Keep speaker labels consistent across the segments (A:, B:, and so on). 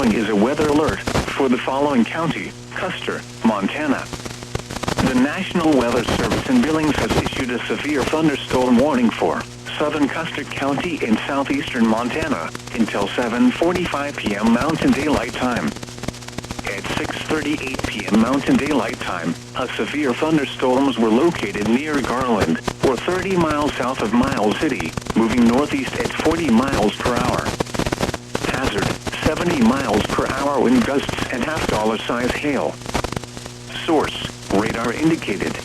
A: following is a weather alert for the following county: Custer, Montana. The National Weather Service in Billings has issued a severe thunderstorm warning for southern Custer County in southeastern Montana until 7:45 p.m. Mountain Daylight Time. At 6:38 p.m. Mountain Daylight Time, a severe thunderstorms were located near Garland, or 30 miles south of Miles City, moving northeast at 40 miles per hour. Hazard: 70 miles per hour wind gusts and half-dollar size hail. Source: radar indicated.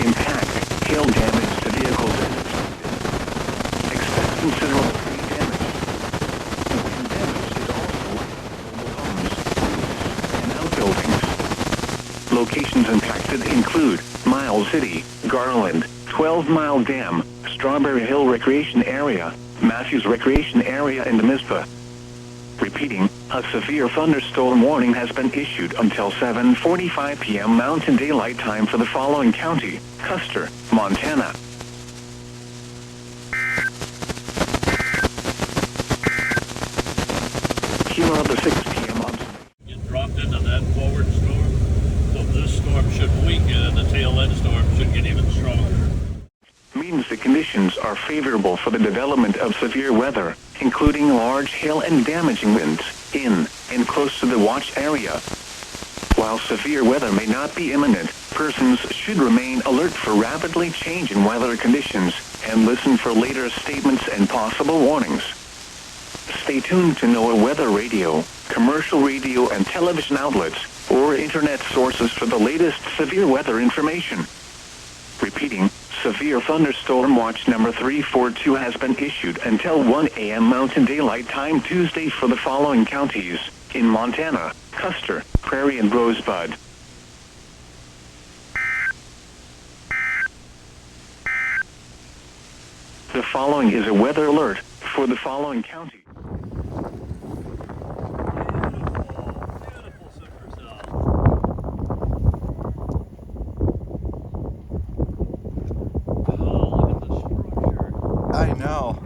A: Impact: hail damage to vehicles as expected. Expect considerable tree damage. Wind damage is also likely to homes, and outbuildings. Locations impacted include Miles City, Garland, 12-Mile Dam, Strawberry Hill Recreation Area, Matthews Recreation Area, and the Mizpah. Repeating, a severe thunderstorm warning has been issued until 7:45 p.m. Mountain Daylight Time for the following county: Custer, Montana. Here are the 6 p.m. observations.
B: Get dropped into that forward storm, so this storm should weaken and the tail end storm should get even stronger.
A: Means the conditions are favorable for the development of severe weather, including large hail and damaging winds in and close to the watch area. While severe weather may not be imminent, persons should remain alert for rapidly changing weather conditions and listen for later statements and possible warnings. Stay tuned to NOAA weather radio, commercial radio and television outlets, or internet sources for the latest severe weather information. Repeating, severe thunderstorm watch number 342 has been issued until 1 a.m. Mountain Daylight Time Tuesday for the following counties in Montana: Custer, Prairie, and Rosebud. The following is a weather alert for the following counties.
C: I know.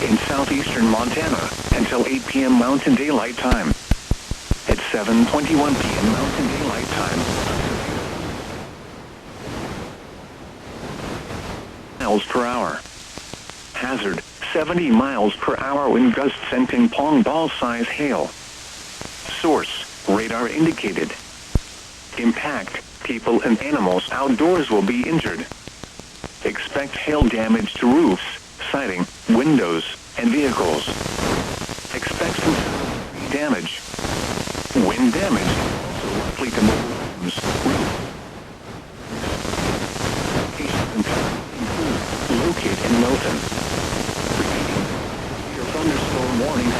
A: In southeastern Montana until 8 p.m. Mountain Daylight Time. At 7:21 p.m. Mountain Daylight Time. Miles per hour. Hazard: 70 miles per hour wind gusts and ping pong ball size hail. Source: radar indicated. Impact: people and animals outdoors will be injured. Expect hail damage to roofs, siding, windows, and vehicles. Expect some damage. Wind damage also likely to mobile homes, roofs. Locations include Locate and Milton. Repeating, your thunderstorm warning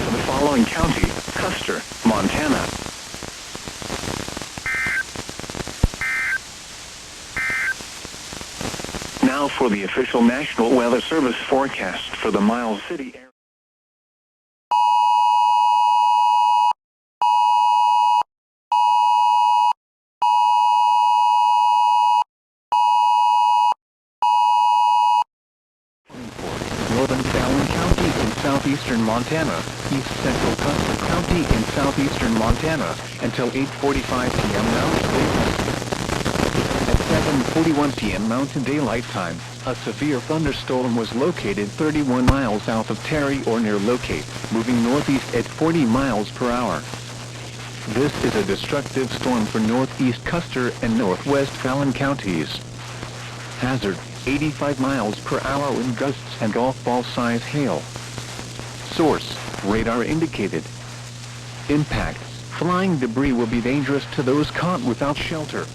A: for the following county: Custer, Montana. Now for the official National Weather Service forecast for the Miles City area. southeastern Montana, east central Custer County in southeastern Montana, until 8:45 p.m. Mountain Daylight. At 7:41 p.m. Mountain Daylight Time, a severe thunderstorm was located 31 miles south of Terry or near Locate, moving northeast at 40 miles per hour. This is a destructive storm for northeast Custer and northwest Fallon counties. Hazard, 85 miles per hour wind gusts and golf ball size hail. Source, radar indicated. Impact, flying debris will be dangerous to those caught without shelter.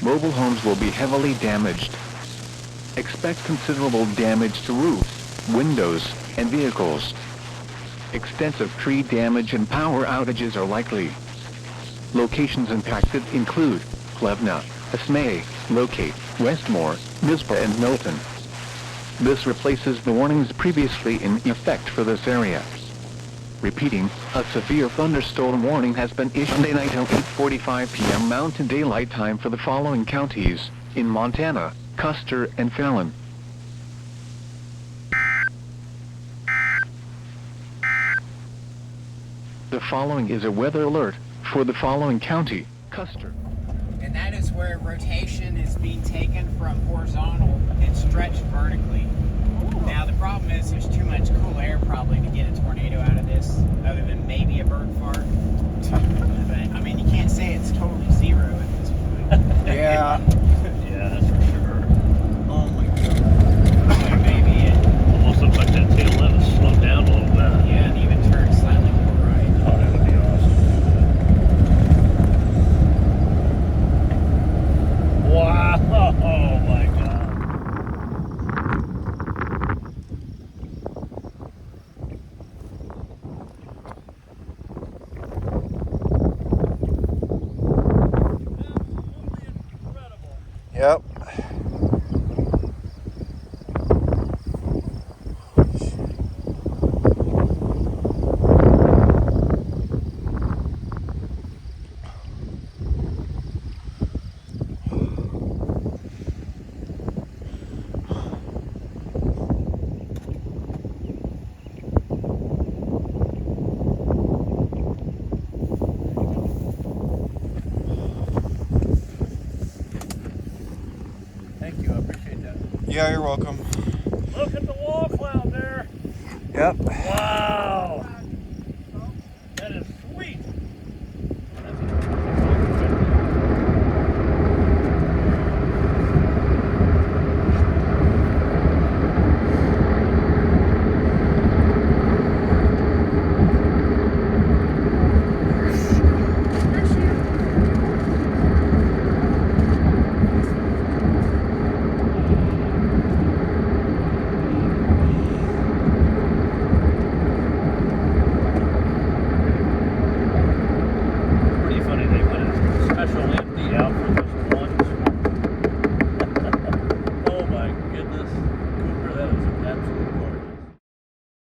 A: Mobile homes will be heavily damaged. Expect considerable damage to roofs, windows, and vehicles. Extensive tree damage and power outages are likely. Locations impacted include Plevna, Esme, Locate, Westmore, Mizpah, and Milton. This replaces the warnings previously in effect for this area. Repeating, a severe thunderstorm warning has been issued Monday night till 8:45 p.m. Mountain Daylight Time for the following counties in Montana, Custer, and Fallon. The following is a weather alert for the following county, Custer.
C: And that is where rotation is being taken from horizontal and stretched vertically. Now the problem is there's too much cool air probably to get a tornado out of this, other than maybe a bird fart. But I mean, you can't say it's totally zero at this point.
B: Yeah, that's for sure.
C: Oh my god. So maybe it
B: Almost looks like that tail end has slowed down a little bit.
C: yeah, and even turned slightly more right.
B: Oh, that would be awesome. Wow! Oh my god. Incredible.
D: Yep.
B: Thank you, I appreciate that.
D: Yeah, you're welcome.
B: Look at the wall cloud there.
D: Yep.
B: Wow.